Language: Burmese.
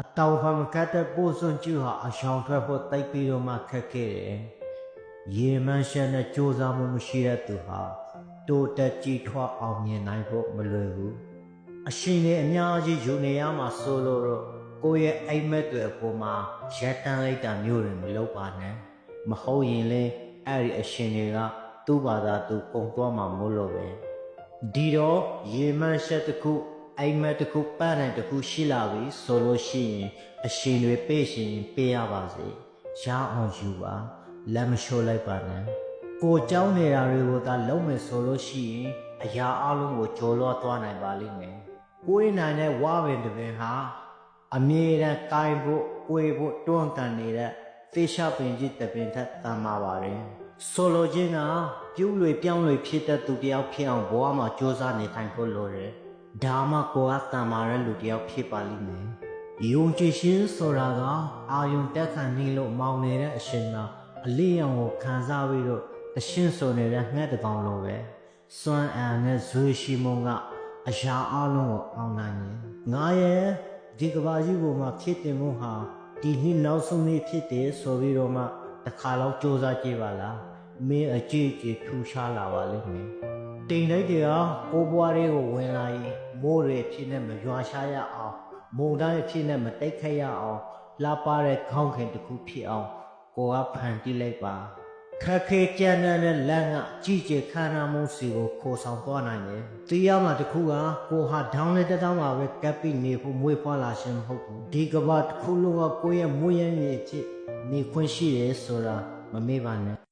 အတောင်ဖမကတ်တဲ့ပို့စွန်ကျူဟာအရှောင်ထွက်ဖို့တိုက်ပြီးတော့မှခက်ခဲ့တယ်။ရေမှန်းရှက်နဲ့စူးစမ်းမှုမရှိတဲ့သူဟာတိုးတက်ကြီးထွားအောင်မြင်နိုင်ဖို့မလွယ်ဘူး။အရှင်တွေအများကြီးယူနေရမှာဆိုလို့ကိုယ့်ရဲ့အိမ်မက်တွေအပေါ်မှာရက်တန်းလိုက်တာမျိုးတွေမလုပ်ပါနဲ့။မဟုတ်ရင်လေအဲ့ဒီအရှင်တွေကသူ့ဘာသာသူပုံသွားမှာမို့လို့ပဲ။ဒီတော့ရေမှန်းရှက်တစ်ခုအိမ်မက်တစ်ခုပန်းနိုင်တစ်ခုရှိလာပြီဆိုလို့ရှိရင်အရှင်တွေပေးရှင်ပေးရပါစေရအောင်ယူပါလက်မလျှော့လိုက်ပါနဲ့ကိုเจ้าနေတာတွေကိုသာလုံးမယ်ဆိုလို့ရှိရင်အရာအလုံးကိုကြော်လွှားသွားနိုင်ပါလိမ့်မယ်ကိုယ်နိုင်တဲ့ဝါပင်တစ်ပင်ဟာအမြဲတမ်းကိုင်ဖို့ကိုယ်ဖို့တွန်းကန်နေတဲ့သေရှာပင်ကြီးတစ်ပင်ထက်တန်မာပါတယ်ဆိုလိုခြင်းကပြုလွေပြောင်းလွေဖြစ်တဲ့သူတယောက်ဖြစ်အောင်ဘဝမှာကြိုးစားနေထိုင်ဖို့လိုတယ်ဒါမှကိုယ်ကတန်မာတဲ့လူတယောက်ဖြစ်ပါလိမ့်မယ်။ယုံကြည်ခြင်းဆိုတာကအာယုံတက်ခံနေလို့မောင်နေတဲ့အရှင်ကအလေးရောင်ကိုခံစားပြီးတော့အရှင်ဆိုနေတဲ့ငှက်တကောင်လိုပဲ။စွမ်းအန်နဲ့ဇွေရှိမုံကအရာအလုံးကိုအောင်နိုင်ရင်ငါရဲ့ဒီကဘာကြီးကိုမှဖြစ်တင်မှုဟာဒီနှစ်နောက်ဆုံးနေ့ဖြစ်တယ်ဆိုပြီးတော့မှတစ်ခါတော့စူးစမ်းကြည့်ပါလား။မင်းအကြည့်ကြည့်ထူရှားလာပါလိမ့်မယ်။တိမ်လိုက်တယ်ဟာကိုဘွားလေးကိုဝင်လာရင်မိုးတွေဖြစ်နေမရွာရှားရအောင်မုန်တိုင်းဖြစ်နေမတိတ်ခတ်ရအောင်လှပတဲ့ခေါင်းခင်တစ်ခုဖြစ်အောင်ကိုကဖန်တီးလိုက်ပါခက်ခဲကြမ်းတဲ့လမ်းကကြည်ကြခန္ဓာမှုစီကိုခိုးဆောင်သွားနိုင်တယ်တရားမှာတစ်ခုကကိုဟာဒေါင်းလေးတောင်းမှာပဲကပ်ပြီးနေဖို့မွေးဖွားလာခြင်းမဟုတ်ဘူးဒီကဘာတစ်ခုလုံးကကိုရဲ့မွေးရင်းရဲ့ဖြစ်နေခွင့်ရှိတယ်ဆိုတာမမေ့ပါနဲ့